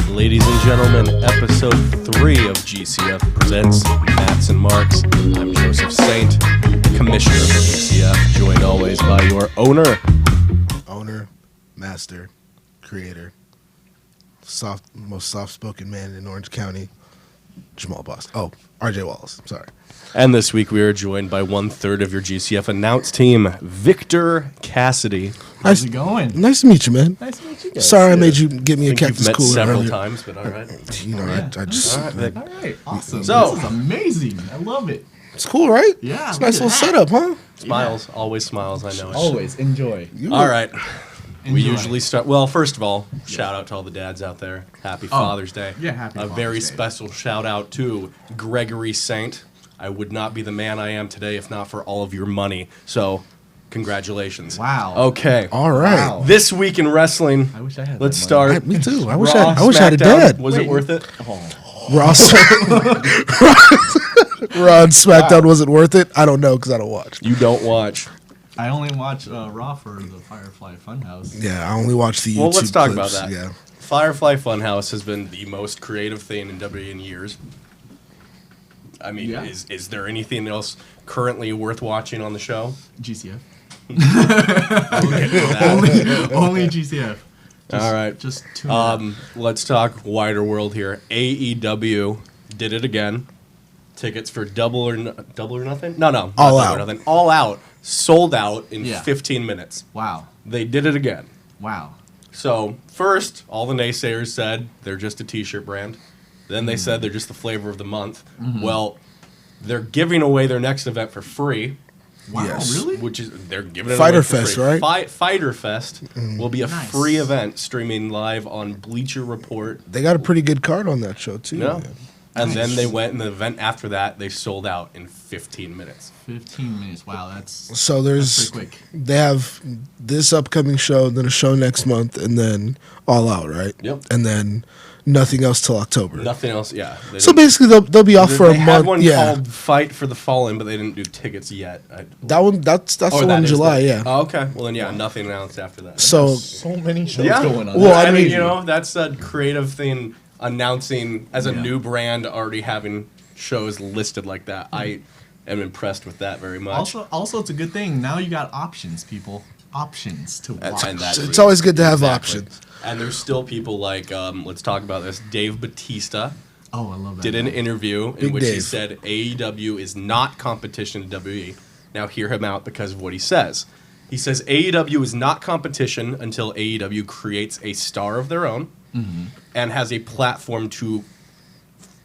Ladies and gentlemen, episode 3 of GCF presents Mats and Marks. I'm Joseph Saint, commissioner of GCF, joined always by your owner, master, creator, most soft-spoken man in Orange County, Jamal Boston. Oh, RJ Wallace. I'm sorry. And this week we are joined by 1/3 of your GCF announce team, Victor Cassidy. How's it going? Nice to meet you, man. Nice to meet you guys. Sorry I made you get me I a think you've Cactus met Cooler several earlier. times, but all right. You know, Yeah. I just... All right, Vic. All right, awesome. So- This is amazing. I love it. It's cool, right? Yeah, It's a look nice at little that. setup, huh? Smiles, always smiles, I know it. Always enjoy. All right. We Enjoy. usually start. Well, first of all, shout out to all the dads out there. Happy Father's Day. yeah, happy A Father's very Day. special shout out to Gregory Saint. I would not be the man I am today if not for all of your money. So, congratulations. Wow. Okay. All right. Wow. This week in wrestling. I wish I had Let's that start. Me too. I wish Raw, I wish I had a SmackDown. dad. Was it worth it? Raw and SmackDown wasn't worth it. I don't know because I don't watch. You don't watch. I only watch Raw for the Firefly Funhouse. Yeah, I only watch the YouTube Well, let's talk about clips. that. Yeah. Firefly Funhouse has been the most creative thing in WWE in years. I mean, Yeah. is there anything else currently worth watching on the show? GCF. We'll get to that. Only GCF. All right. Just tune it out. Let's talk wider world here. AEW did it again. Tickets for double or nothing? No, not All Double Out. or Nothing. All Out sold out in Yeah. 15 minutes. Wow. They did it again. Wow. So first, all the naysayers said they're just a T-shirt brand. Then they said they're just the flavor of the month. Well, they're giving away their next event for free. Wow, Yes. really? Which is they're giving it Fighter away for Fest, free. right? Fighter Fest will be a Nice. free event streaming live on Bleacher Report. They got a pretty good card on that show too. No. man. And then they went, and the event after that, they sold out in 15 minutes. 15 minutes. Wow, that's So there's pretty quick. they have this upcoming show, then a show next month, and then All Out, right? Yep. And then nothing else till October. Nothing else, yeah. They So didn't- basically, they'll be off for they a had month. one Yeah, called Fight for the Fallen, but they didn't do tickets yet. that one. That's Oh, the one that in is July. the- Yeah. Oh, okay. Well, then, yeah, nothing announced after that. So So many shows yeah. going on. Well, I mean, mean- you know, that's a creative thing, announcing as a Yeah. new brand already having shows listed like that. I am impressed with that very much. Also, it's a good thing. Now you got options, people. Options to watch. And that- it's always good to have Exactly. options. And there's still people like, let's talk about this. Dave Batista Oh, I love that. did an interview in Big which he Dave. said AEW is not competition to WWE. Now hear him out because of what he says. He says AEW is not competition until AEW creates a star of their own and has a platform to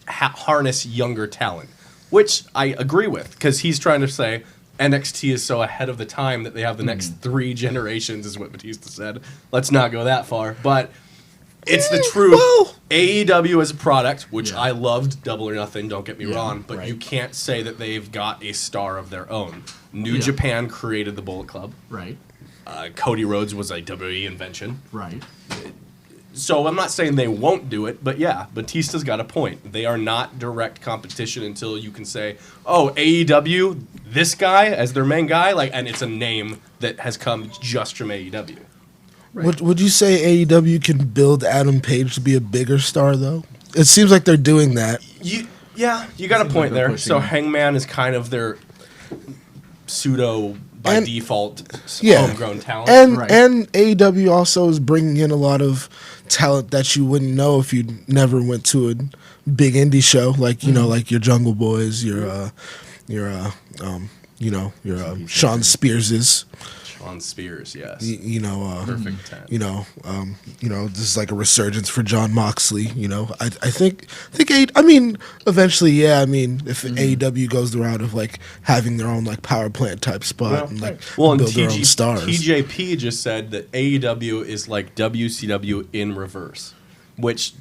harness younger talent, which I agree with because he's trying to say NXT is so ahead of the time that they have the next 3 generations, is what Batista said. Let's not go that far, but It's the truth. well- AEW as a product, which Yeah. I loved, Double or Nothing, don't get me wrong, but right. you can't say that they've got a star of their own. New Yeah. Japan created the Bullet Club. Right. Cody Rhodes was a WWE invention. Right. So I'm not saying they won't do it, but yeah, Batista's got a point. They are not direct competition until you can say, oh, AEW, this guy as their main guy, like, and it's a name that has come just from AEW. Would you say AEW can build Adam Page to be a bigger star though? It seems like they're doing that. You got a Seems point like they're there. pushing So it. Hangman is kind of their pseudo by And- default Yeah. homegrown talent. And Right. and AEW also is bringing in a lot of talent that you wouldn't know if you never went to a big indie show, like you know, like your Jungle Boys, your Sean Spears's, Sean Spears, yes. Perfect 10. this is like a resurgence for John Moxley. I think eventually, yeah. I mean, if AEW goes the route of like having their own like power plant type spot and like And build their own stars. TJP just said that AEW is like WCW in reverse, which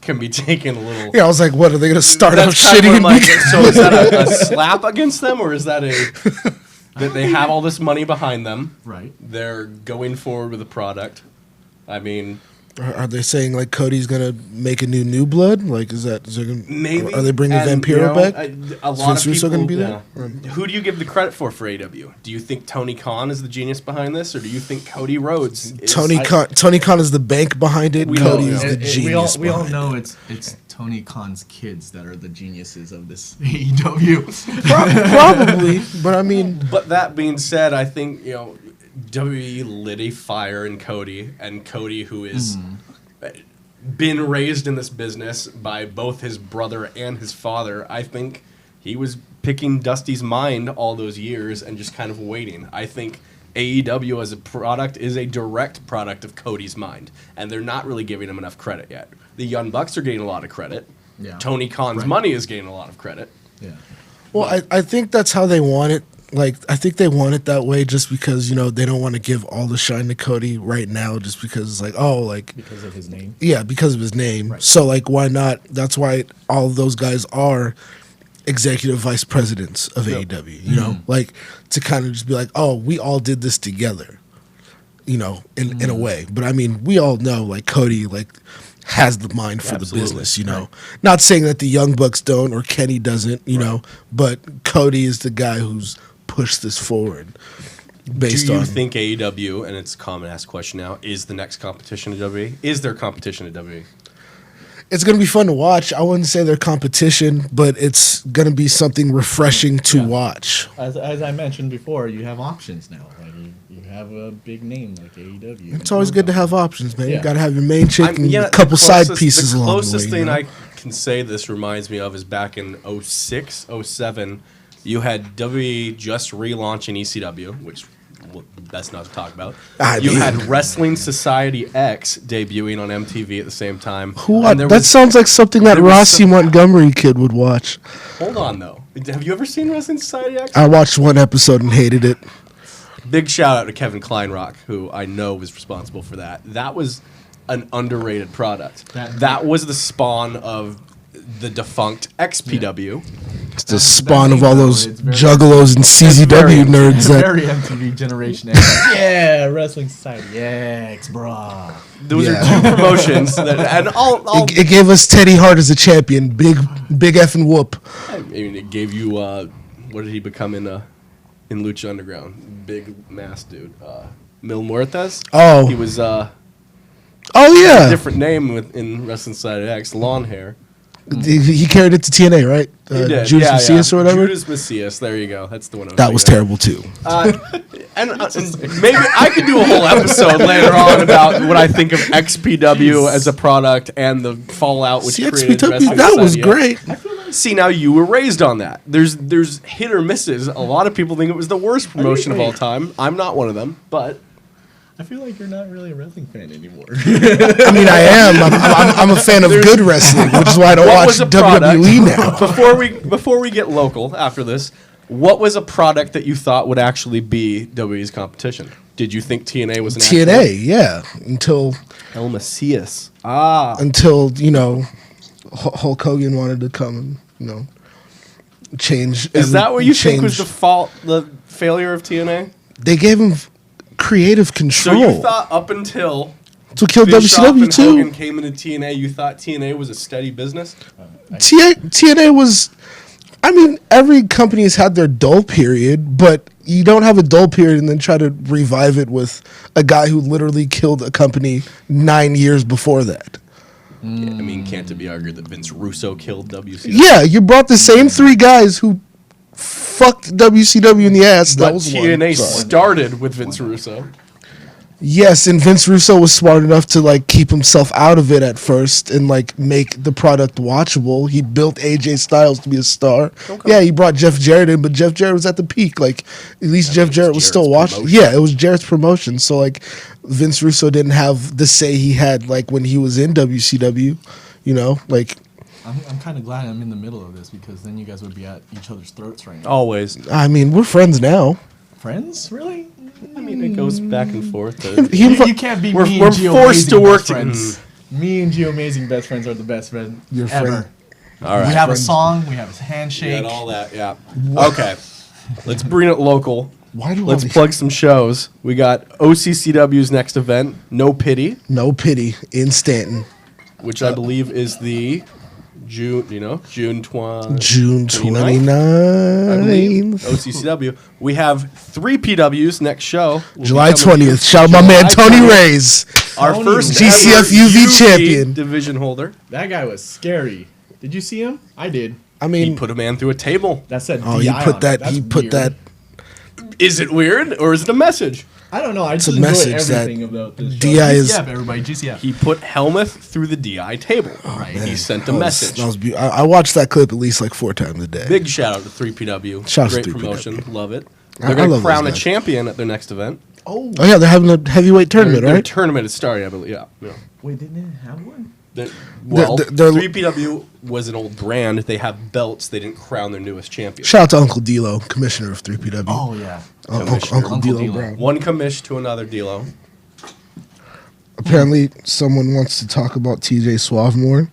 can be taken a little. Yeah, I was like, what are they going to start out That's kind of shitting what and I'm like, be- so is that a slap against them, or is that that they have all this money behind them? Right. They're going forward with a product. I mean, Are they saying like Cody's gonna make a new blood? Like, is there gonna, maybe. Are they bringing And, Vampiro back? A lot Vince of Russo people. gonna be there? Who do you give the credit for AEW? Do you think Tony Khan is the genius behind this, or do you think Cody Rhodes? Is, Tony Khan is the bank behind it. We Cody know, is yeah. the genius. We all behind know it. it's Tony Khan's kids that are the geniuses of this AEW. Probably, but I mean, But that being said, I think WWE lit a fire in Cody, and Cody, who is been raised in this business by both his brother and his father, I think he was picking Dusty's mind all those years and just kind of waiting. I think AEW as a product is a direct product of Cody's mind, and they're not really giving him enough credit yet. The Young Bucks are getting a lot of credit. Yeah. Tony Khan's Right. money is getting a lot of credit. Yeah. well, I think that's how they want it. Like, I think they want it that way just because they don't want to give all the shine to Cody right now, just because it's like, oh, like Because of his name. yeah, because of his name. Right. So like, why not? That's why all of those guys are executive vice presidents of AEW. Like to kind of just be like, oh, we all did this together. In a way. But I mean, we all know like Cody has the mind for Absolutely. the business. Not saying that the Young Bucks don't or Kenny doesn't. But Cody is the guy who's pushed this forward. Based Do you on think AEW, and it's a common asked question now, is the next competition to WWE? Is there competition to WWE? it's going to be fun to watch. I wouldn't say they're competition, but it's going to be something refreshing to watch. As I mentioned before, you have options now. Like you have a big name like AEW. It's always good to have options, man. You Yeah. got to have your main chick and Yeah, a couple the side closest- pieces The along the way. closest thing I can say this reminds me of is back in 06, 07, you had WWE just relaunching ECW, which that's not to talk about. You had Wrestling Society X debuting on MTV at the same time. And there that was- sounds like something that there was Rossi some- Montgomery kid would watch. Hold on, though. Have you ever seen Wrestling Society X? I watched one episode and hated it. Big shout out to Kevin Kleinrock, who I know was responsible for that. That was an underrated product. That was the spawn of the defunct XPW. It's the spawn of all name, those though, it's very- Juggalos and CZW nerds that Very MTV Generation X. Yeah, Wrestling Society X, brah. Those Yeah. are two promotions that, and I'll it gave us Teddy Hart as a champion. Big effing whoop. I mean, it gave you what did he become in Lucha Underground? Big mass dude, Mil Muertes. Oh. He was Oh yeah, different name in Wrestling Society X, lawn hair. he carried it to TNA, right? He did. Judas Yeah, Macias yeah. or whatever. Judas Macias. There you go. That's the one. That was terrible too. And maybe I could do a whole episode later on about what I think of XPW as a product and the fallout which created CXPW, Wrestling that was Society X. great. See, now you were raised on that. There's hit or misses. A lot of people think it was the worst promotion of all time. I'm not one of them, but I feel like you're not really a wrestling fan anymore. I mean, I am. I'm a fan of good wrestling, which is why I don't what watch was a product WWE now. before we get local after this? What was a product that you thought would actually be WWE's competition? Did you think TNA was an TNA, yeah, until El Macias? Ah. you know, Hulk Hogan wanted to come and, you know, change. Is that what you think was change- the failure of TNA? They gave him creative So control. you thought up until to kill Bischoff WCW and too. Hogan came into TNA, you thought TNA was a steady business? TNA was. I mean, every company has had their dull period, but you don't have a dull period and then try to revive it with a guy who literally killed a company 9 years before that. I mean, can't it be argued that Vince Russo killed WCW? Yeah, you brought the same three guys who fucked WCW in the ass. But That was TNA one. Sorry. started with Vince Russo. Yes, and Vince Russo was smart enough to like keep himself out of it at first and like make the product watchable. He built AJ Styles to be a star. Okay. Yeah, he brought Jeff Jarrett in, but Jeff Jarrett was at the peak. Like at least Jeff was Jarrett was still Jarrett's watching. promotion. Yeah, it was Jarrett's promotion. So like Vince Russo didn't have the say he had like when he was in WCW. You know, like I'm kind of glad I'm in the middle of this because then you guys would be at each other's throats right now. Always. I mean, we're friends now. Friends, really? I mean, it goes back and forth. He You, invi- you can't be We're- me we're and Gio forced to Amazing work best to- friends. Me and Gio Amazing best friends are the best friends Your ever. friend. All right. We have a Friends. song. We have a handshake. And all that, yeah. Okay. Let's bring it local. Why do Let's all these- plug some shows. We got OCCW's next event, No Pity, No pity in Stanton, which I believe is the June 20. June 29th, I believe. 29th. OCCW. We have 3 PWs next show. Will be July coming 20th. Shout out my man July Tony 20th. Reyes. Our Tony first Reyes. ever GCF champion. division holder. That guy was scary. Did you see him? I did. I He mean, put a man through a table. That said, oh, DI he on put it. that. That's He put weird. that. Is it weird or is it a message? I don't know. I just a enjoy message that everything about this show. DI is- GCF, everybody. GCF. He put Helmuth through the DI table. Right. He sent a That was- message. that was I watched that clip at least like 4 times a day. Big shout out to 3PW. Shout out to Great 3PW. promotion. Love it. I They're going to love crown a those guys. champion at their next event. Oh, Oh yeah, they're having a heavyweight tournament, Their right? tournament is starting, I believe. Yeah. wait, didn't they have one? Well, they're- 3PW was an old brand. They have belts. They didn't crown their newest champion. Shout out to Uncle D'Lo, commissioner of 3PW. Oh yeah. Uncle Commissioner. D'Lo D'Lo. Brown. One commish to another D'Lo. Apparently, someone wants to talk about TJ Suave more.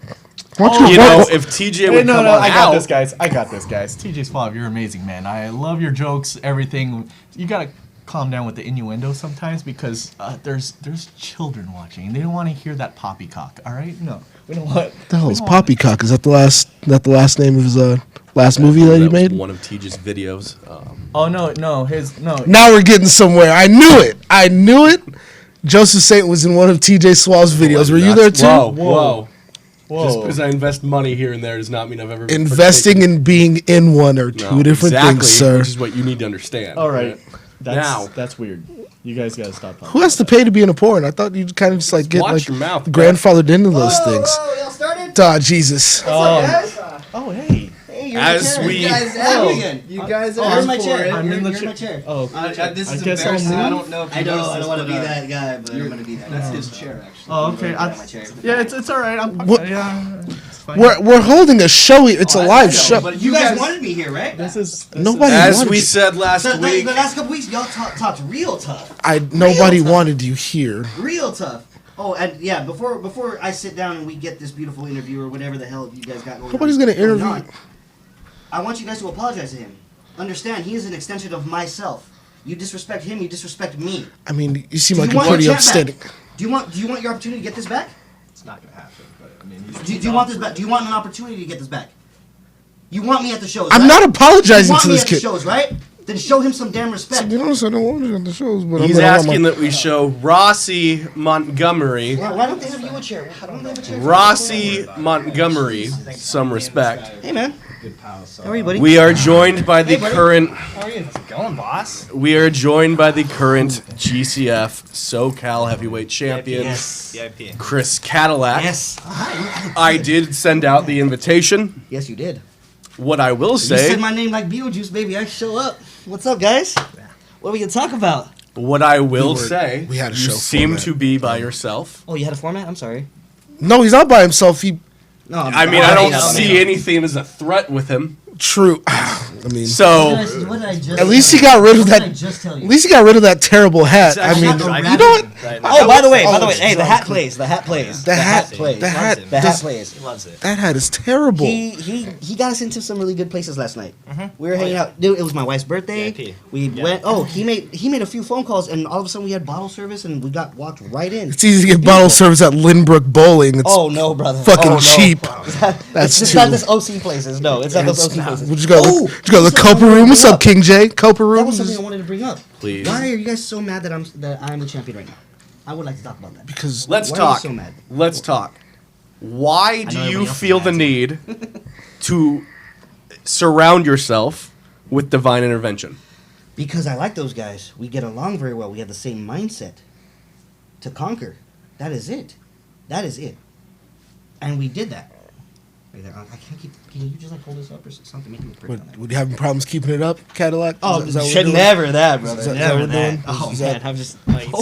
Why don't Oh, You why- know, why- if TJ Hey, would no, come no, on I got out, this, guys. I got this, guys. TJ Suave, you're amazing, man. I love your jokes, everything. You gotta calm down with the innuendo sometimes because there's children watching and they don't want to hear that poppycock. All right, no, we don't want. the hell we is don't want- Poppycock? Is that the last name of his last movie that he was made? one of TJ's videos. Oh no, his no. Now we're getting somewhere. I knew it. Joseph Saint was in one of TJ Suave's videos. Were you there too? Whoa, whoa. Whoa. Just because I invest money here and there does not mean I've ever Investing and being in one are two different things, sir. Which is what you need to understand. All right, Now. that's weird. You guys gotta stop. Who has to pay to be in a porn? I thought you'd kind of just like get Watch like your mouth, grandfathered into those things. Y'all started? Duh, Jesus. Oh hey. Hey, you're As in the chair. we- You guys Oh. again. You guys Oh, are I'm in my for chair. it. I'm in the You're chair. my chair. Oh, This I is guess I'll embarrassing. move. I don't know if you I noticed don't this, want to but, be that guy, but I'm gonna be that That's guy. his chair, actually. Oh, okay. You're my chair. Yeah, it's all right. What- Yeah. It's fine. We're holding a show. It's a Oh, I live know, show. But you guys wanted me here, right? This is Nobody As wanted we you. said last So, week, the last couple weeks, y'all talked real tough. Nobody tough. wanted you here. Real tough. Oh, and yeah, before I sit down and we get this beautiful interview or whatever the hell you guys got going Nobody's on, gonna going interview. on, I want you guys to apologize to him. Understand, he is an extension of myself. You disrespect him, you disrespect me. I mean, you seem Do like you you're want pretty your champ upstanding. back? Do you want your opportunity to get this back? It's not gonna happen. But I mean, Do you want this back? Do you want an opportunity to get this back? You want me at the shows? I'm right? not You apologizing want to me this at the kid. shows, right? Then show him some damn respect. You know, I don't want it at the shows, but he's I'm gonna asking want that we show Rossi Montgomery, Why don't they have you a chair? Why don't they have a chair? Rossi Montgomery, some respect. Hey man, how are you, buddy? We are joined by the buddy. current. How are you? How's it going, boss? We are joined by the current GCF SoCal heavyweight champion, VIP. Chris Cadillac. Yes. Hi. I did send out the invitation. Yes, you did. What I will You say, said my name like Beetlejuice, baby. I show up. What's up, guys? What are we gonna talk about? what I will We say, we had a you show seem format. to be by yourself. Oh, you had a format? I'm sorry. No, he's not by himself. He No, I mean, I don't know. see anything as a threat with him. true. I mean, So What did I just at least tell he got rid of What that. did I just tell you? At least he got rid of that terrible hat. I It's mean, actually you know what? right. Oh, by the way, it's hey, the hat drunk. plays. The hat plays. The hat- plays. the hat The hat does- plays. He loves it. That hat is terrible. He got us into some really good places last night. We were hanging out. Dude, it was my wife's birthday. VIP. We Yeah. went. Oh, he made a few phone calls, and all of a sudden we had bottle service, and we got walked right in. It's easy to get bottle service at Lynbrook Bowling. It's Oh no, brother! fucking Oh, no. cheap. That's It's too. not this OC places. No, it's not those OC places. Would you go? Oh, Would you go to the that's Copa something I Room? wanted What's to bring up, King J? Copa That Room. was something I wanted to bring up. Please. Why are you guys so mad that I'm the champion right now? I would like to talk about that. Because let's Why are you talk. so mad? Let's talk. Why do everybody you else is feel the mad. need to surround yourself with divine intervention? Because I like those guys. We get along very well. We have the same mindset to conquer. That is it. That is it. And we did that. Right there. I can't keep. Can you just like hold this up or something? Make me break on that. would you having problems keeping it up, Cadillac? Oh, Is that what we're should doing? never that, brother. Is that never what we're that. doing? Oh Is man, that- I'm just.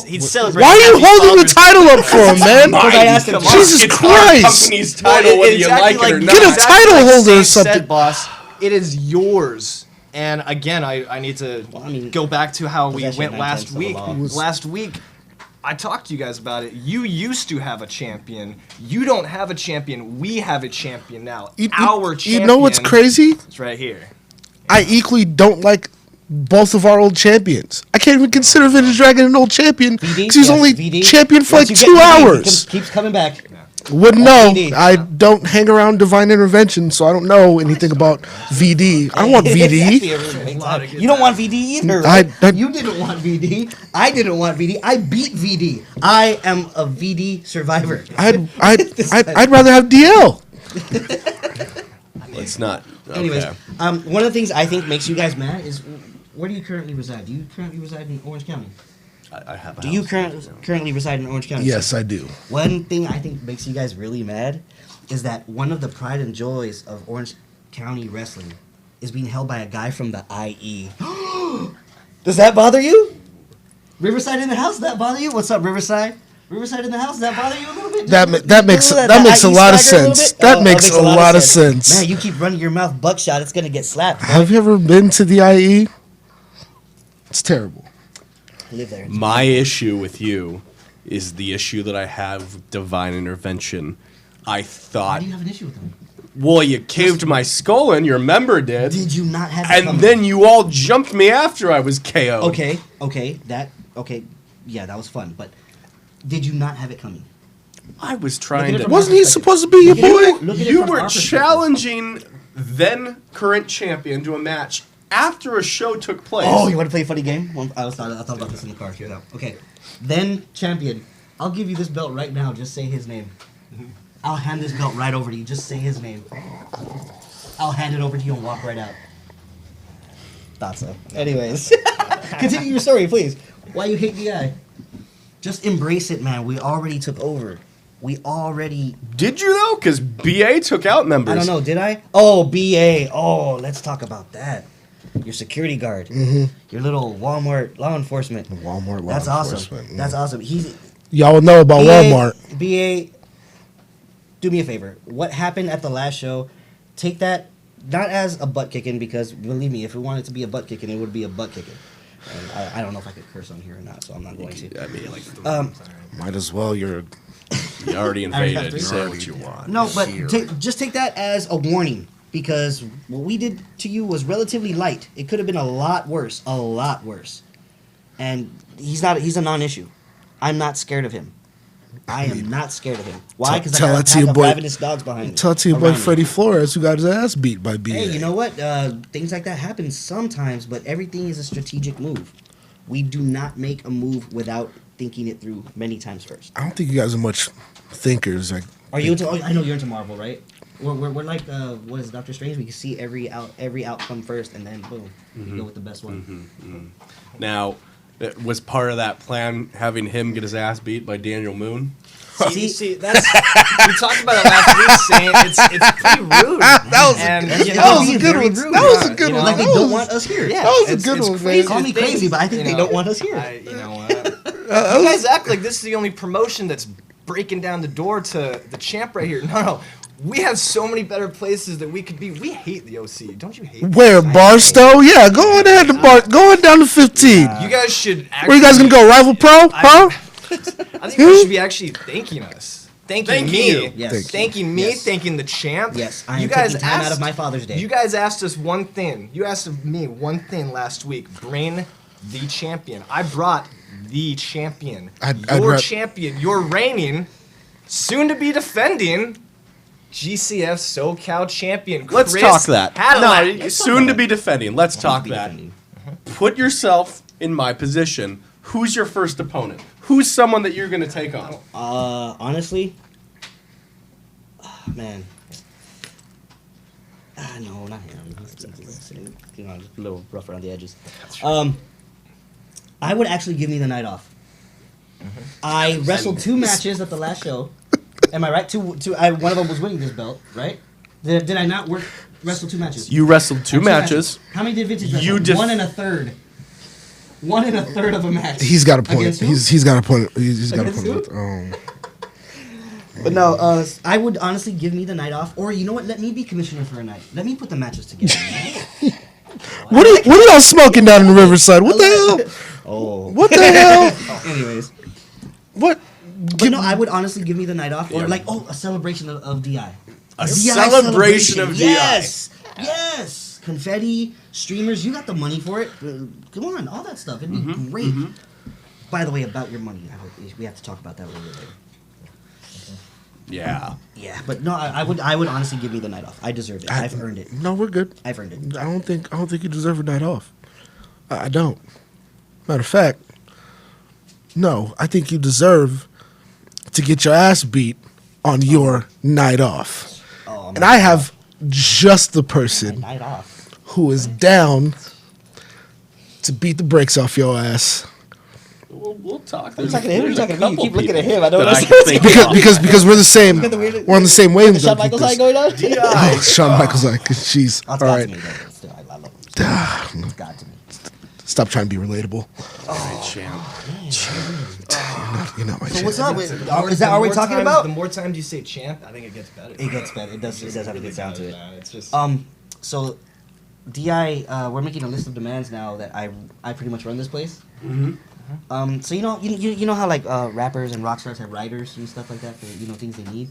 He's celebrating. Why are you Happy holding the Father's title up for him, man? Because I asked him. Come on. Jesus It's our Christ! company's title, whether you like it or not. Get a title like holder or Steve said, something. boss. It is yours. And again, I need to Well, I mean, go back to how we possession went of last 9/10 of the week. law. Last week, I talked to you guys about it. You used to have a champion. You don't have a champion. We have a champion now. Our champion. You know what's crazy? It's right here. I equally don't like both of our old champions. I can't even consider Vintage Dragon an old champion because VD? he's Yes, only VD. champion for like Once you 2 get VD, he hours. keeps coming back. Wouldn't know. VD. I don't hang around Divine Intervention, so I don't know anything about VD. I don't want VD. You don't want VD either. I- Right? You didn't want VD. I didn't want VD. I beat VD. I am a VD survivor. I'd rather have DL. Let's not. Anyways, Okay. one of the things I think makes you guys mad is where do you currently reside? Do you currently reside in Orange County? I have a Do you house. currently reside in Orange County? Yes, I do. One thing I think makes you guys really mad is that one of the pride and joys of Orange County wrestling is being held by a guy from the IE. Does that bother you? Riverside in the house? Does that bother you? What's up, Riverside? Riverside in the house? Does that bother you a little bit? That makes a lot of sense. That makes a lot of sense. Man, you keep running your mouth buckshot, it's gonna get slapped. Have you ever been to the IE? It's terrible. Live there. My issue with you is the issue that I have with divine intervention. I Why thought, do you have an issue with them? well, you caved my skull in, your member did, Did you not have it and coming? then you all jumped me after I was KO'd. Okay, yeah, that was fun, but did you not have it coming? I was Look trying at it to. from Wasn't our he perspective. supposed to be your Look at it- boy? look at it You from were our perspective. challenging then current champion to a match after a show took place. Oh, you want to play a funny game? Well, I thought about this in the car. Here, now. Okay. Then champion. I'll give you this belt right now. Just say his name. I'll hand this belt right over to you. Just say his name. I'll hand it over to you and walk right out. Thought so. Anyways, continue your story, please. Why you hate DI? Just embrace it, man. We already took over. We already. Did you though? Because BA took out members. I don't know. Did I? Oh, BA. Oh, let's talk about that. Your security guard. Your little Walmart law enforcement. Walmart law That's enforcement, awesome. That's awesome. He's Y'all know about Walmart. BA, do me a favor. What happened at the last show? Take that not as a butt kicking, because believe me, if we wanted to be a butt kicking, it would be a butt kicking. And I don't know if I could curse on here or not, so I'm not going to. I mean, Might as well. You're you already already invaded. have Say three. what you want. No, but just take that as a warning, because what we did to you was relatively light. It could have been a lot worse, and he's a non-issue. I'm not scared of him. I am not scared of him. Why? Because I Tell got a that to your pack of boy- ravenous dogs behind me. tell it to your boy around me. Freddie Flores, who got his ass beat by BA. Hey, you know what? Things like that happen sometimes, but everything is a strategic move. We do not make a move without thinking it through many times first. I don't think you guys are much thinkers. Like, Are you into? Oh, I know you're into Marvel, right? We're like what is Doctor Strange? We can see every outcome first, and then boom, you go with the best one. Now, was part of that plan having him get his ass beat by Daniel Moon? See, that's we talked about it last week, saying it's pretty rude. that was And, that you know, was a good one. That was a good one. Like they That don't was- want us here. Yeah, That was a it's- good it's one, man. crazy Call to me think, crazy, but I think you they know, don't want us here. You guys act like this is the only promotion that's breaking down the door to the champ right here. No, We have so many better places that we could be. We hate the OC. Don't you hate the Where OC? Barstow? Yeah, go on ahead to going down to 15. You guys should actually. Where you guys gonna go? Rival Pro? Huh? I think you should be actually thanking us. Thanking Thank me. you. Yes. Thanking me, Yes. thanking the champ. Yes, I am you guys taking time asked, out of my Father's Day. You guys asked us one thing. You asked me one thing last week. Bring the champion. I brought the champion. Your champion. Your reigning, soon to be defending, GCF SoCal champion. Let's Chris talk that. Cadillac. No, soon to be defending. Let's talk Be that. defending. Put yourself in my position. Who's your first opponent? Who's someone that you're going to take on? Honestly, man. No, not him. You know, just a little rough around the edges. I would actually give me the night off. I wrestled 2 matches at the last show. Am I right? One of them was winning this belt, right? Did I not wrestle 2 matches? You wrestled 2 matches. How many did Vintage You wrestle? 1 1/3. 1 1/3 of a match. He's got a point. Against who? He's got a point. He's got a Against point. who? But no, I would honestly give me the night off. Or you know what? Let me be commissioner for a night. Let me put the matches together. What are y'all smoking down in Riverside? What the hell? Oh. What the hell? Anyways. What? But no, I would honestly give me the night off. Or like, a celebration of DI. A DI celebration of DI. Yes. Yes. Confetti, streamers, you got the money for it. Come on, all that stuff. It'd be great. By the way, about your money, we have to talk about that a little bit later. Yeah. Yeah, but no, I would honestly give me the night off. I deserve it. I've earned it. No, we're good. I've earned it. I don't think you deserve a night off. I don't. Matter of fact, no. I think you deserve to get your ass beat on your night off. Oh, And I have just the person night off. who is down to beat the brakes off your ass. We'll talk. I'm talking to him. You're talking to me. You keep looking at him. I don't that I know. can think of. Because we're the same. We're on the same wavelength. Shawn Michaels eye going on? Oh, Shawn Michaels like, jeez. That's All got right, to me, though. Still, I love him. It's got to me. stop trying to be relatable. Champ. You're not my So champ. what's up? The Are we more talking times- about? The more times you say champ, I think it gets better. It gets better. It does have to get down to it. It's just. So, DI, we're making a list of demands now that I pretty much run this place. So you know how like rappers and rock stars have writers and stuff like that for things they need.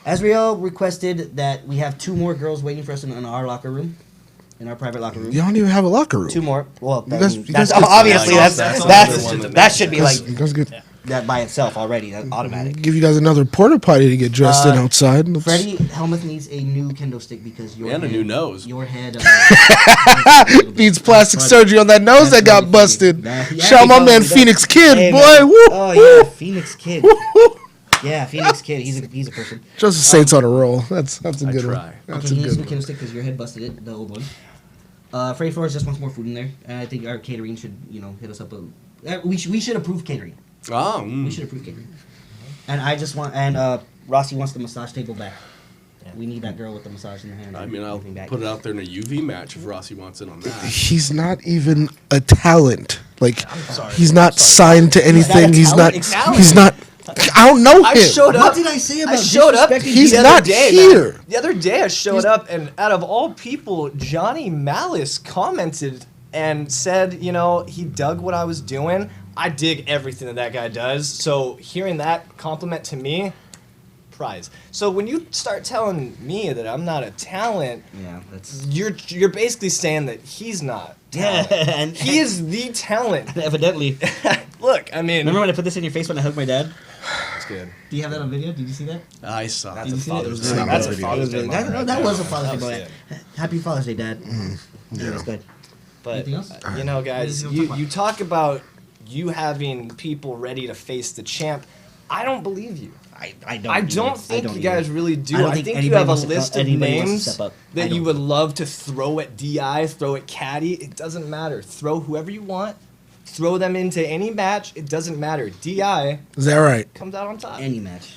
Azriel requested that we have 2 more girls waiting for us in our locker room, in our private locker room. You don't even have a locker room. 2 more. Well, You guys- you that's guys get- obviously That's that should be like You guys get that by itself already. That's automatic. give you guys another porta potty to get dressed in outside. Let's- Freddie Helmuth needs a new kendo stick because your And a head- new nose. Your head needs plastic surgery on that nose that got busted. Yeah, Shout my he man told me Phoenix that. Kid, Hey, boy. man. Woo, Oh woo. yeah, Phoenix Kid. Yeah, Phoenix Kid. He's a person. Just the Saints on a roll. That's a good try. one. That's Okay, a he needs a good new one. kendo stick because your head busted it, the old one. Freddie Flores just wants more food in there, and I think our catering should hit us up. We should approve catering. Oh, We should approve catering. And I just want Rossi wants the massage table back. We need that girl with the massage in her hand. I mean, I'll Everything back. put it out there in a UV match if Rossi wants in on that. He's not even a talent. Like he's not signed to anything. He's not. talent? He's not. I don't know him. I showed What up. did I say about I showed up. disrespecting He's the not other day, here. man. The other day, I showed up, and out of all people, Johnny Malice commented and said, he dug what I was doing. I dig everything that guy does. So hearing that compliment to me, prize. So when you start telling me that I'm not a talent, Yeah, that's. you're basically saying that he's not. Yeah, and He is the talent. evidently. Look, I mean, Remember when I put this in your face when I hugged my dad? that's good. Do you have that on video? Did you see that? I saw That's it. a You see that? It Father's was Day really- moment. that's That's a a Father's Day That, moment right that there. was a Father's Day. That was moment. it. Happy Father's Day, Dad. Yeah, that's good. But Anything else? guys, Anything else to you talk about you having people ready to face the champ. I don't believe you. I don't. I either. don't think don't you guys either. really do. I don't I think think you anybody have a wants to- list of anybody wants to names step up. I that you don't. would love to throw at DI, throw at Caddy. It doesn't matter. Throw whoever you want. Throw them into any match. It doesn't matter. DI Is that right? comes out on top. Any match.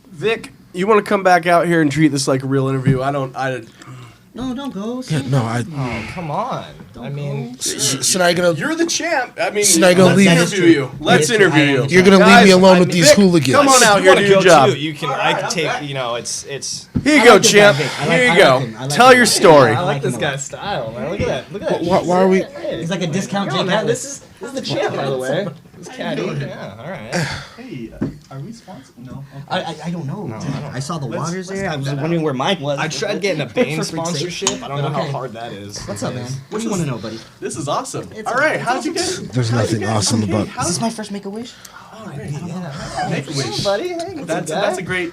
Vic, you want to come back out here and treat this like a real interview? I No, don't go. Yeah, no, I. Oh, come on. I mean, So now You're the champ. I mean, So now you're gonna let's leave- interview you. Let's Yes, interview I am you. the you're gonna leave Guys, me alone I with mean, these Vic, hooligans. come on out here, wanna do your go job. too, I can take. You know, it's. Here you I go, like this guy, champ. Vic. I Here you like go. him. I like Tell him. your story. I like like this him a lot. guy's style, man. Look at that. Look at that. Why are we? He's like a discount Come on, Jake man. Atlas. This is the champ, by the way. This caddy. Yeah. All right. Hey, are we sponsored? No. I don't know. I saw the Let's- waters let's there. I cut was that just wondering where mine was. I tried getting a For Bane freak's sake. sponsorship. I don't know how Okay. hard that is. What's up, man? What do you want to know, buddy? This is awesome. It's All right, awesome. how'd you get? There's nothing awesome about. Is this my first Make-A-Wish? Make a wish. buddy. Hey,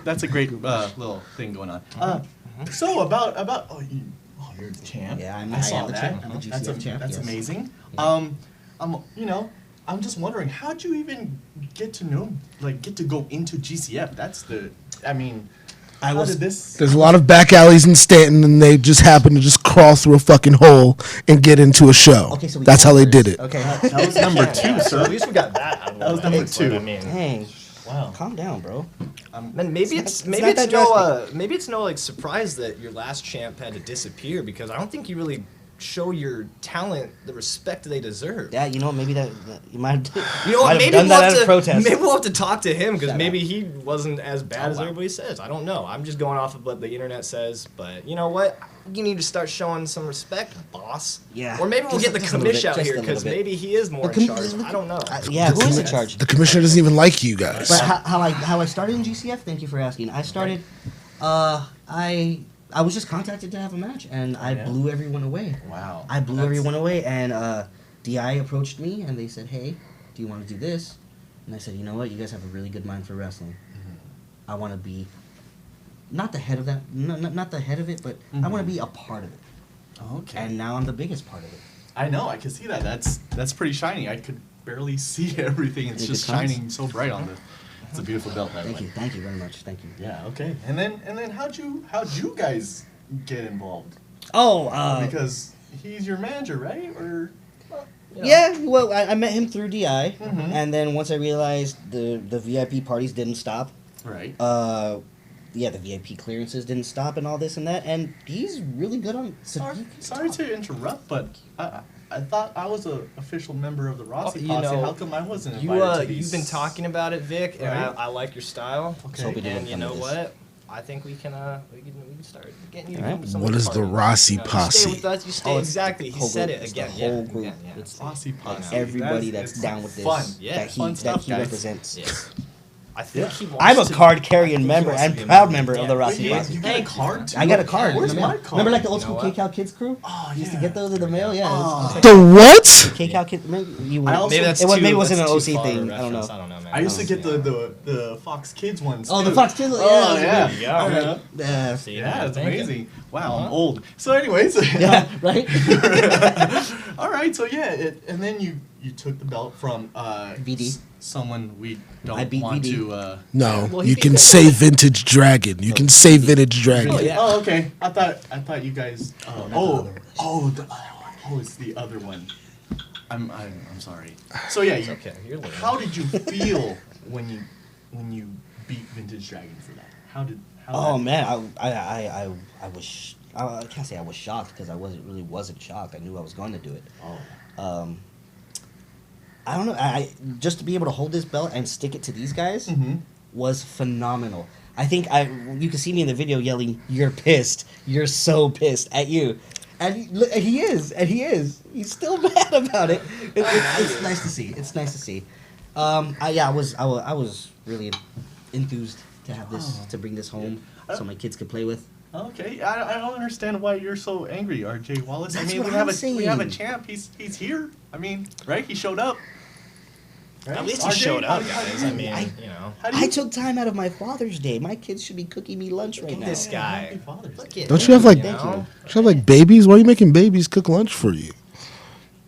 That's a great little thing going on. So about you're the champ. Yeah, I saw am the that. champ. I'm the That's GCF champ. That's yes. amazing. I'm just wondering, how'd you even get to know, like, get to go into GCF? I how was did this? There's a lot of back alleys in Stanton, and they just happen to just crawl through a fucking hole and get into a show. Okay, so we That's how they averaged. did it. Okay. That was number 2, sir. At least we got that. Out of That was the way. number 2. I mean, Dang. Wow. Calm down, bro. man, maybe it's not no that maybe it's no like surprise that your last champ had to disappear because I don't think you really show your talent the respect they deserve. Yeah, you know, maybe that you might have, You know what? might have Maybe done we'll that have at a to protest. maybe we'll have to talk to him because Shut maybe up. he wasn't as bad as everybody says. I don't know. I'm just going off of what the internet says. But you know what? You need to start showing some respect, boss. Yeah. Or maybe we'll Just- get the just a little commish bit, out just here a little because bit. maybe he is more The in com- charge. I don't know. Yeah, who is in charge? The commissioner doesn't even like you guys. But how I started in GCF? Thank you for asking. I started. I was just contacted to have a match, and I yeah? blew everyone away. Wow. I blew everyone away, and DI approached me, and they said, "Hey, do you want to do this?" And I said, "You know what? You guys have a really good mind for wrestling. I want to be not the head of that, not the head of it, but I want to be a part of it." Okay. And now I'm the biggest part of it. I know, I can see that. That's pretty shiny. I could barely see everything. It's Think just it counts? shining so bright on the. It's a beautiful belt, by the way. Thank you very much. Thank you. Yeah. Okay. And then how'd you guys get involved? Oh, Because he's your manager, right? Or yeah, well, I met him through DI, Mhm. and then once I realized the VIP parties didn't stop, right? yeah, the VIP clearances didn't stop and all this and that, and he's really good on. Sorry to interrupt, but I thought I was an official member of the Rossi You Posse. know, How come I wasn't You invited to these? you've been talking about it, Vic, and Right. I like your style. Okay. So we did And you come to know this. what? I think we can start getting you. to All right. come to some What of the is the parties. Rossi You know, You Posse? stay with us. You stay Oh, it's exactly. the He whole said group. it It's the again. whole yeah, group. again, yeah. It's Rossi Posse. everybody That's- that's it's down with this. Fun. Yeah. that Fun he stuff, guys. represents. Yeah. I think he wants I'm a to- card I think carrying he member wants to and be a proud member of Yeah. the Rossi Wait, Posse. you got a card too? I got a card. Where's in the mail. my card? Remember, like the old You school know what? K-Cal Kids crew? Oh, Used to yeah. get those in the mail. Yeah, Oh. The what? K-Cal Kids. Maybe you. I also- Maybe that's it was, too, maybe it wasn't that's an too OC far of a thing. I don't know. reference. I don't know, man. I used to get the Fox Kids ones. Oh, the too. Fox Kids. Yeah, Oh those are yeah. There you go. Yeah. Yeah. See, Yeah, it's thinking. amazing. Wow, I'm Uh-huh. old. So, anyways, Yeah, right. all right. So yeah, and then you took the belt from VD. Someone we don't I beat want VD. to. No, Well, he you beat can them. say Vintage Dragon. You can say Vintage Dragon. Oh, yeah. Oh, okay. I thought you guys. not the Oh, other one. oh, it's the other one. I'm sorry. So yeah, It's okay. You're learning. how did you feel when you beat Vintage Dragon for that? How Oh that- man, I was. I can't say I was shocked because I wasn't shocked. I knew I was going to do it. Oh. I don't know. I just to be able to hold this belt and stick it to these guys Mhm. was phenomenal. I think you can see me in the video yelling, "You're pissed! You're so pissed at you!" And he is. He's still mad about it. It's nice to see. It's nice to see. I was really enthused to have this to bring this home so my kids could play with. Okay, I don't understand why you're so angry, RJ Wallace. That's I mean, what we have I'm we have a saying. champ. He's here. I mean, right? He showed up. Right? At least he RJ, showed up, how do guys. you- I mean, I- you know. how do you- I took time out of my Father's Day. My kids should be cooking me lunch right Look now. at this guy. Happy Father's Look Day. at Don't him, you have like, know? don't you have like babies? Why are you making babies cook lunch for you?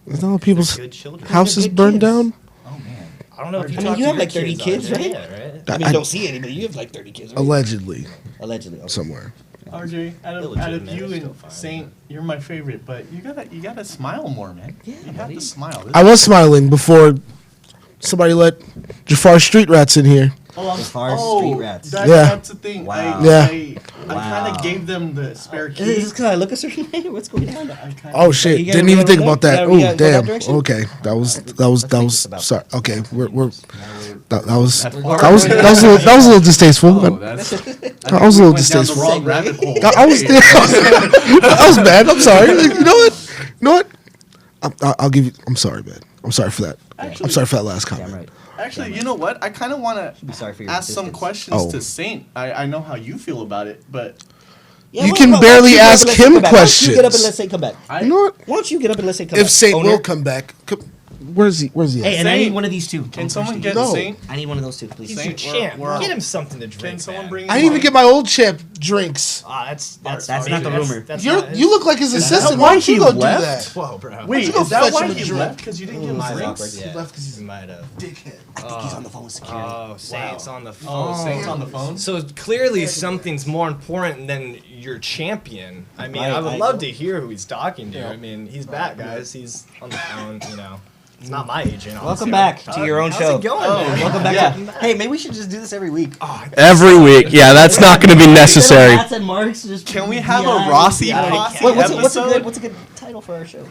Is that how people's Good children. houses good burned kids. down? Oh man. I don't know if you I mean, talk you to have your like 30 kids, RJ. right? Yeah, right. I mean, I- you don't see any, but you have like 30 kids, right? Allegedly, Allegedly. Okay. somewhere. RJ, out of Illegitimate, you it's and still fine. Saint, you're my favorite, but you gotta smile more, man. Yeah, you have buddy. to smile. I was smiling before somebody let Jafar Street Rats in here. As far as street rats. Yeah. That's the thing. Wow. Yeah. I Wow. kind of gave them the spare Is key. this because I look a certain way? What's going on? Oh shit! You gotta Didn't even go think over about there? that. You Oh gotta go that damn. direction? Okay, that was about sorry. Okay, we're that was that horrible. was that was a little distasteful. Oh, but that's that was a little distasteful. Wrong rabbit hole. I was that was bad. I'm sorry. You know what? I'll give you. I'm sorry, man. I'm sorry for that. I'm sorry for that last comment. Damn right. Actually, you know what? I kind of want Be sorry for to your ask some existence. questions Oh. to Saint. I know how you feel about it, but Yeah, You why- can why don't barely you get up ask and let's him say come back? Why don't you get up and questions. let's say come back? You know what? Why don't you get up and let's say come back? If Saint Owner. will come back, where's he? Where's he? Hey, At? and I need Saint, one of these two. can someone get No. Saint? I need one of those two, please. He's Saint, your we're- champ. we're- Get him something to drink. Can someone man. bring? I didn't even get my old champ drinks. Ah, that's That's not the rumor. That's You not his- look like his assistant. why Why don't you he go do left? that? Whoa, bro. Wait, you go is that fetch why him a he drink? left? Because you didn't give him Might have drinks? awkward, Yeah. left 'cause he's He might have. Dickhead. I think he's on the phone with security. Oh, Saints on the phone. Oh, Saint's on the phone. So clearly something's more important than your champion. I mean, I would love to hear who he's talking to. I mean, he's back, guys. He's on the phone, you know. He's not my agent. Welcome obviously. back to your own How's show. it going, Oh, man? Welcome back. Yeah. To, hey, maybe we should just do this every week. Every week. Yeah, that's not going to be necessary. Rats and Marks, just Can we have a behind- Rossi Yeah, posse Wait, what's a episode? good title for our show?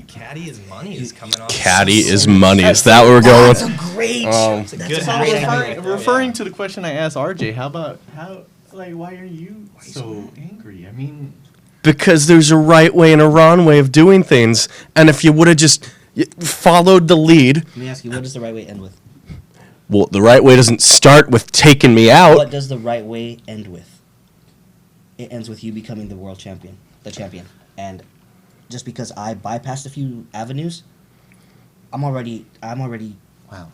Caddy is money is coming on. Caddy is money. Is that what we're going That's with? a great Um, show. It's a That's good a So great hashtag. idea. referring to the question I asked RJ, why are you so angry? I mean, Because there's a right way and a wrong way of doing things. And if you would have just followed the lead, Let me ask you, what does the right way end with? well, the right way doesn't start with taking me out. What does the right way end with? It ends with you becoming the world champion, the champion. And just because I bypassed a few avenues, I'm already wow.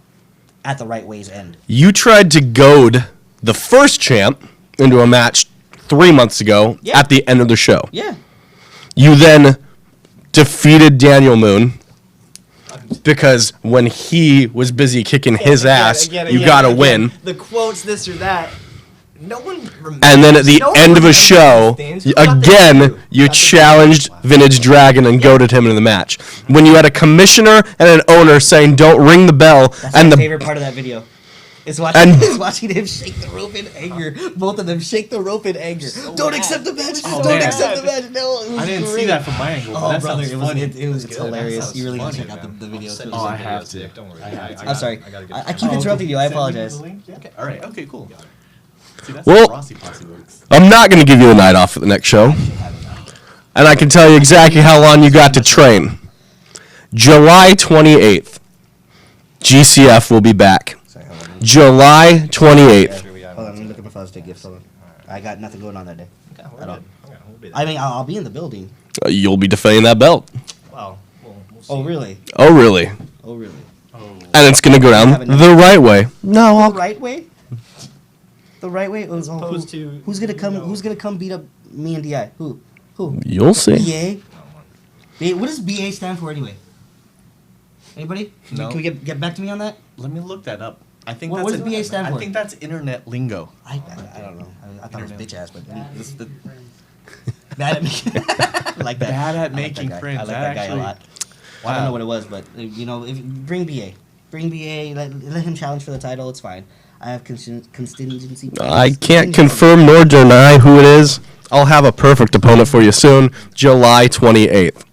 at the right way's end. You tried to goad the first champ into a match 3 months ago Yeah. at the end of the show. Yeah. You then defeated Daniel Moon because when he was busy kicking his ass, you got to win. The quotes, this or that. No one remembers. And then at the No one end of a remembers show, these things. You got the again, two. you challenged Vintage Dragon and goaded him into the match. When you had a commissioner and an owner saying, "Don't ring the bell," That's and my the favorite part of that video. Is watching, And- is watching him shake the rope in anger. Both of them shake the rope in anger. Don't mad. accept the match. Oh, Don't man. accept the match. No, it was I didn't see great. that from my angle. But Oh, that brother, sounds it was funny. it was Good. hilarious. That You really sounds need to funny, check out the man. video. I'll send Oh, you I some have videos, to. Dick. Don't worry. I'm sorry. gotta get I it. keep interrupting you. I Send me apologize. the link? Yeah. Okay. All right. Okay. Cool. See, that's Well- how Rossi posse works. I'm not going to give you the night off at the next show. And I can tell you exactly how long you got to train. July 28th, GCF will be back. Sorry, hold on. July 28th. Hold on, let me look at my Father's Day gifts. Hold on. I got nothing going on that day. Yeah, we're At all. good. Okay, we'll be there. I mean, I'll be in the building. You'll be defending that belt. Well, we'll see. Oh, really? Oh, really? Oh, really? And it's going to go down the right way. No, The right way? The right way? Oh, opposed to, who's gonna come? you know- Who's gonna come beat up me and Di? Who? you'll see. BA. What does BA stand for anyway? Anybody? No. Can we get back to me on that? Let me look that up. I think What that's does BA stand I for? think that's internet lingo. I don't know. I thought it was bitch ass, but this the bad at making like that. Bad at I like making that guy. friends. I like That that guy actually- a lot. I don't know what it was, but you know, bring BA, let him challenge for the title. It's fine. I have contingency. I can't confirm nor deny who it is. I'll have a perfect opponent for you soon. July 28th.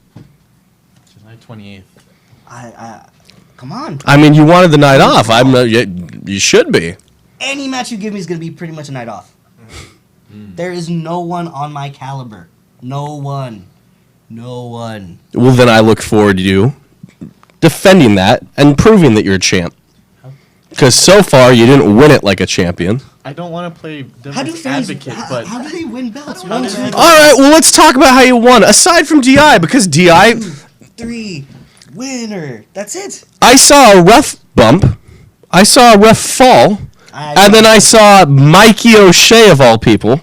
July 28th. Come on. I mean, you wanted the night off. You should be. Any match you give me is gonna be pretty much a night off. There is no one on my caliber. No one. No one. Well, then I look forward to you defending that and proving that you're a champ. Because so far, you didn't win it like a champion. I don't want to play How do devil's fans? advocate, How, but how do they win belts? How One, do two, they- All right, well, let's talk about how you won. Aside from DI, because DI, three, winner. That's it. I saw a ref bump. I saw a ref fall. And then I saw Mikey O'Shea, of all people.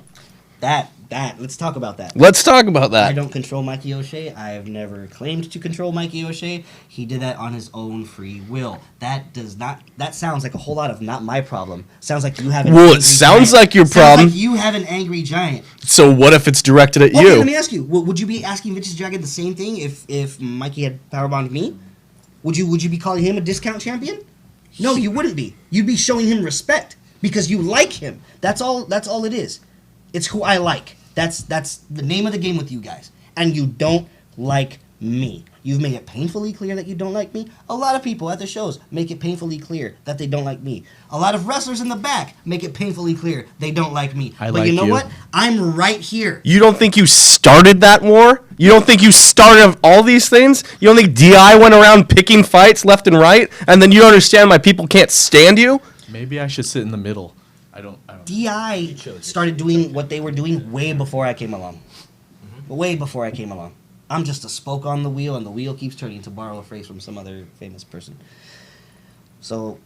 that. Let's talk about that. Let's talk about I that. don't control Mikey O'Shea. I have never claimed to control Mikey O'Shea. He did that on his own free will. That does not. That sounds like a whole lot of not my problem. Sounds like you have an. Well, it angry sounds giant. like your Sounds problem. Like you have an angry giant. So what if it's directed at Okay, let me you? ask you. Would you be asking Vintage Dragon the same thing if Mikey had powerbombed me? Would you be calling him a discount champion? No, you wouldn't be. You'd be showing him respect. because you like him. That's all it is. It's who I like. That's the name of the game with you guys. And you don't like me. You've made it painfully clear that you don't like me. A lot of people at the shows make it painfully clear that they don't like me. A lot of wrestlers in the back make it painfully clear they don't like me. I but like you know you. what? I'm right here. You don't think you started that war? You don't think you started all these things? You don't think DI went around picking fights left and right? And then you don't understand why people can't stand you? Maybe I should sit in the middle. I don't. DI started doing what they were doing way before I came along. Way before I came along. I'm just a spoke on the wheel, and the wheel keeps turning, to borrow a phrase from some other famous person. So,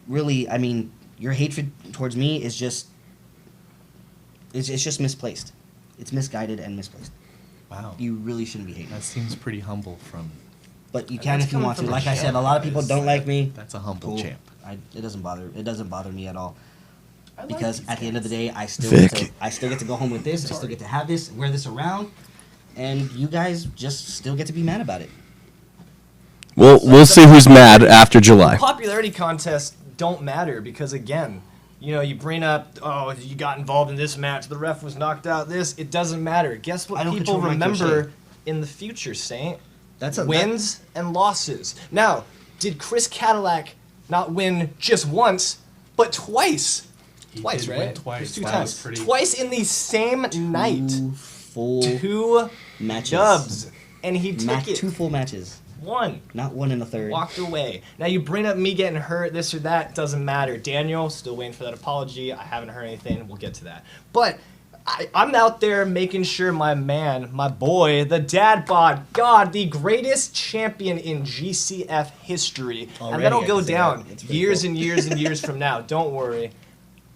really, I mean, your hatred towards me is just... It's just misplaced. It's misguided and misplaced. Wow. You really shouldn't be hating. That seems pretty humble from. But you can that's if you coming want to. from a Like I said, champ, a lot of people don't like me. That's a humble Cool. champ. It doesn't bother me at all. Because these at the end of the day, I still Vic. get to go home with this. I still get to have this, wear this around, and you guys just still get to be mad about it. We'll see who's mad after July. Popularity contests don't matter because, again, you know, you bring up, oh, you got involved in this match, the ref was knocked out, this, it doesn't matter. Guess I what don't people control my remember crochet. in the future, Saint? That's a Wins and losses. Now, did Chris Cadillac not win just once, but twice? Twice, did right? win twice. Just two That times. was pretty- Twice in the same night. full Two matches. dubs. And he took it. 2 full matches, One. not 1 in the third. Walked away. Now you bring up me getting hurt, this or that, doesn't matter. Daniel, still waiting for that apology. I haven't heard anything. We'll get to that. But I'm out there making sure my man, my boy, the dad bod god, the greatest champion in GCF history, Already, and that'll I go can say down that. It's pretty years cool. and years and years from now. Don't worry,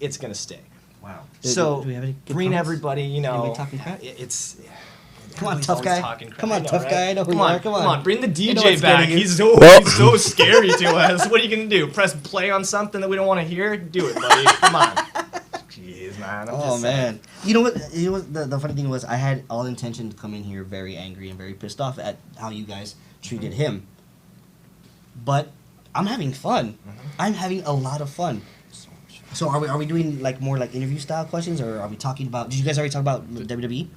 it's gonna stay. Wow. So do we have any good bring comments? everybody, you know, Anybody talking crap? it's. Come on, Everybody's tough always guy. talking crap. Come on, I know, tough right? guy. I know who Come you on, are. Come on. bring the know DJ what's back. getting you. He's so, Well- he's so scary to us. What are you gonna do? Press play on something that we don't want to hear? Do it, buddy. Come on. Jeez, man. I'm Oh just saying. man! You know what? The funny thing was, I had all intention to come in here very angry and very pissed off at how you guys treated him. But I'm having fun. I'm having a lot of fun. So are we doing like more like interview style questions, or are we talking about? Did you guys already talk about WWE? Did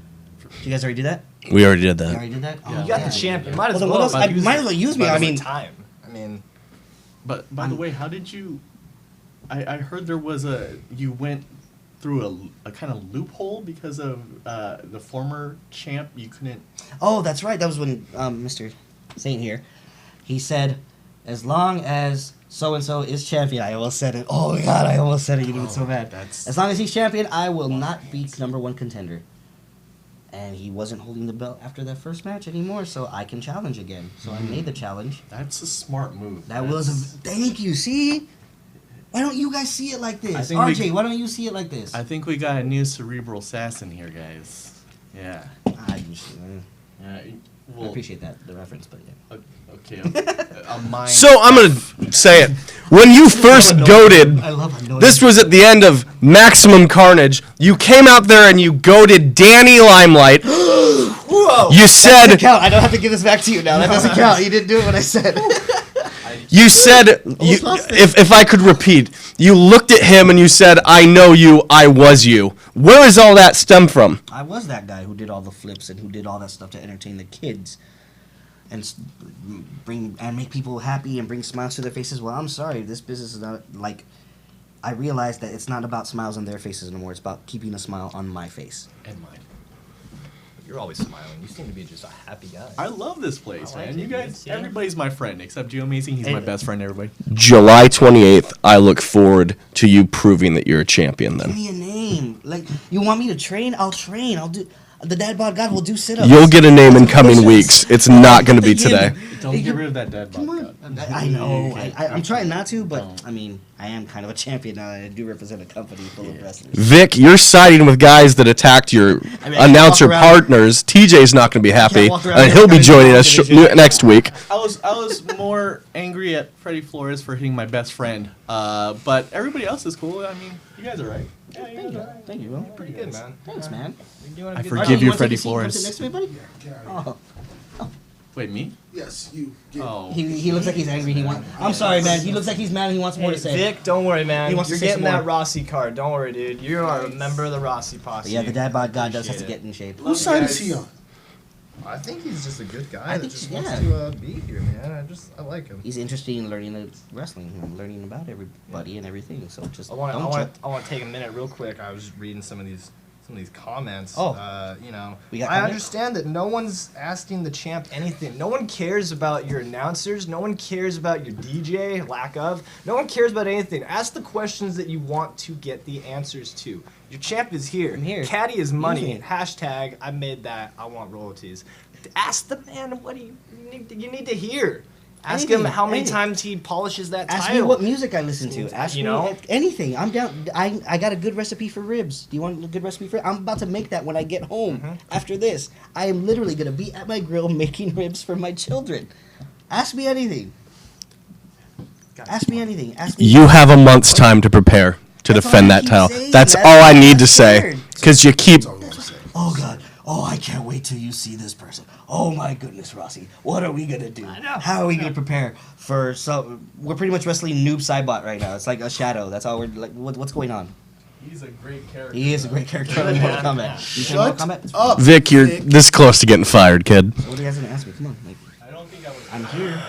you guys already do that? We already did You that. already did that. Oh, You got yeah. the champion. Might as Well, then well. what else? I use might it. as well use me. Might I as well mean, time. I mean, But by the way, how did you? I heard there was you went through a kind of loophole because of the former champ. You couldn't. Oh, that's right. That was when Mr. Saint here, he said, as long as so and so is champion, I almost said it. Oh my God, I almost said it. You did it so bad. that's- As long as he's champion, I will not be #1 contender. And he wasn't holding the belt after that first match anymore, so I can challenge again. So I made the challenge. That's a smart move. That was thank you. See, why don't you guys see it like this? I think we- RJ, why don't you see it like this? I think we got a new cerebral assassin here, guys. Yeah. I Well, appreciate that the reference, but yeah. Okay. A mind. So I'm gonna say it. When you first goaded, I love annoying. this was at the end of Maximum Carnage. You came out there and you goaded Danny Limelight. whoa. You That said doesn't count. I don't have to give this back to you now. That doesn't count. You didn't do it when I said. you said you, if I could repeat, you looked at him and you said, "I know you. I was you." Where does all that stem from? I was that guy who did all the flips and who did all that stuff to entertain the kids, and bring and make people happy and bring smiles to their faces. Well, I'm sorry, this business is not like. I realized that it's not about smiles on their faces anymore. It's about keeping a smile on my face. and mine. You're always smiling. You seem to be just a happy guy. I love this place, I like man. it, You guys, yeah. everybody's my friend except Joe Amazing. He's my And- best friend. Everybody. July 28th. I look forward to you proving that you're a champion. Give Then me a name. Like you want me to train? I'll train. I'll do. The dad bod god will do sit-ups. you'll get a name in coming Push-ups. weeks. It's not going to be today. Don't get rid of that dead Come vodka. on. I know. Okay. I'm trying not to, but Don't. I mean, I am kind of a champion now. I do represent a company full of wrestlers. Vic, you're siding with guys that attacked your I mean, I can't announcer walk around- partners. TJ's not going to be happy, walk around and he'll be with joining us division. next week. I was more angry at Freddie Flores for hitting my best friend. But everybody else is cool. I mean, you guys are right. Yeah, you guys are right. Thank you, Will. Pretty good, man. Thanks, man. You're doing a I good forgive job. you, wanna Freddie take a seat? Come Flores. sit next to me, buddy? Oh. Wait, me? Yes, you. Get Oh. He looks like he's angry. I'm sorry, man. He looks like he's mad and he wants more Hey, to say. Vic, don't worry, man. He You're wants to say getting some that more. Rossi card. Don't worry, dude. You are a member of the Rossi posse. But yeah, the dad bod god does have to Appreciate get in shape. Whose side is he on? I think he's just a good guy I that think- just yeah. wants to be here, man. I like him. He's interested in learning the wrestling and learning about everybody and everything. So just I want don't to take a minute real quick. I was reading some of these comments. Oh. You know, We got I comments? understand that no one's asking the champ anything. No one cares about your announcers. No one cares about your DJ, lack of. No one cares about anything. Ask the questions that you want to get the answers to. Your champ is here. I'm here. Caddy is money. Using it. Hashtag, I made that. I want royalties. Ask the man what do you need to hear. Ask him Anything, how many anything. times he polishes that Ask title. me what music I listen to. Ask You me know? anything. I'm down. I got a good recipe for ribs. Do you want a good recipe for? I'm about to make that when I get home. Mm-hmm. After this, I am literally gonna be at my grill making ribs for my children. Ask me anything. Ask me anything. Ask me. You have a month's time to prepare to That's all defend I that keep title. saying. That's That's all I all need I'm to say. scared. Because you keep. Oh God. Oh, I can't wait till you see this person. Oh my goodness, Rossi. What are we gonna do? How are we gonna prepare for some? We're pretty much wrestling Noob Saibot right now. It's like a shadow. That's all we're like. What's going on? He's a great character. He is a great character in Mortal Kombat. You play Mortal Kombat? Up, Vic, you're this close to getting fired, kid. What do you guys gonna ask me? Come on, like, I don't think I would. I'm here.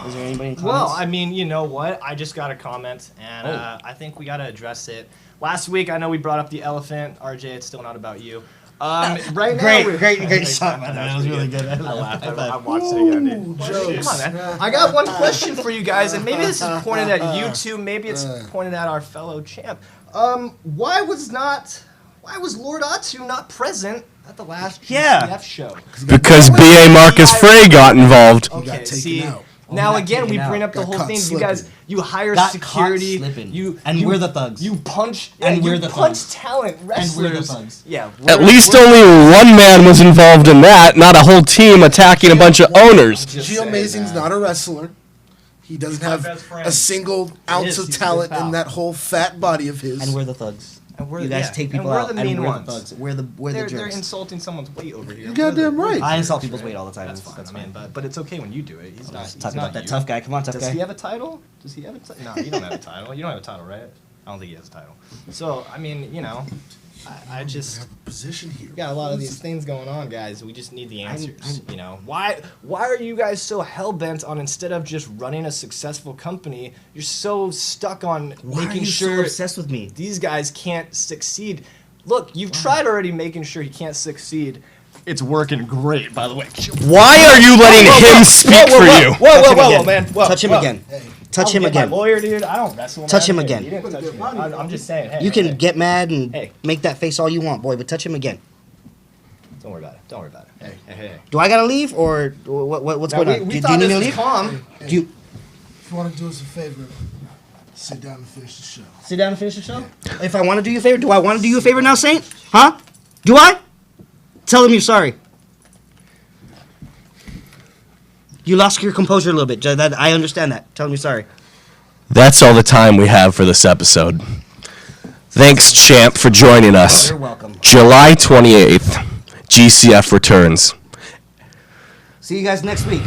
Is there anybody in comments? Well, I mean, you know what? I just got a comment, and Oh. I think we got to address it. Last week, I know we brought up the elephant. RJ, it's still not about you. Right now, Great shot, man. That was really good. I laughed. I watched it again, dude. jokes. Come on, man. I got one question for you guys, and maybe this is pointed at you two. Maybe it's pointed at our fellow champ. Why was Lord Atu not present at the last Yeah. GCF show? Because B.A. Marcus Frey got involved. got Okay, taken see. out. Now Oh, he got again, we taken bring out. up the Got whole caught thing. You guys, slipping. you hire Got security. caught slipping. You And we're the thugs. You punch. And yeah, we're you the punch thugs. talent And wrestlers. we're the thugs. Yeah. At we're- least we're- only one man was involved in that, not a whole team attacking a bunch of owners. Just Gio saying, Amazing's man. not a wrestler. He doesn't my have best friend. a single is, ounce of he's a talent good pal. in that whole fat body of his. And we're the thugs. And we're- you guys yeah, take and people we're out, the and mean we're ones. the thugs. We're the They're jerks. insulting someone's weight over here. You're goddamn right. I insult people's weight all the time. That's fine. That's I mean, fine. but it's okay when you do it. He's not. He's Talk not about that you. tough guy. Come on, tough Does guy. he have a title? Does he have a title? No, you don't have a title. You don't have a title, right? I don't think he has a title. So I mean, you know, I just. have a position here. We got a lot of these things going on, guys. We just need the answers. I'm- you know, why are you guys so hell bent on instead of just running a successful company, you're so stuck on Why are making you sure so obsessed with me? these guys can't succeed? Look, you've tried already making sure he can't succeed. It's working great, by the way. Why are you letting him speak for you? Whoa, man. Whoa, Touch him whoa. again. Touch him I'll get again. My lawyer, dude. I don't wrestle. Touch man. him again. You didn't touch me. I'm just saying. Hey, You hey, can get mad and Hey. make that face all you want, boy, but touch him again. Don't worry about it. Don't worry about it. Hey. Do I gotta leave or what's Now, going on? we Do thought you need this me to was leave? calm. Do you If you want to do us a favor, sit down and finish the show. sit down and finish the show? If I want to do you a favor, do I want to do you a favor now, Saint? Huh? Do I? Tell him you're sorry. You lost your composure a little bit. I understand that. Tell him you're sorry. That's all the time we have for this episode. Thanks, Champ, for joining us. You're welcome. July 28th, GCF returns. See you guys next week.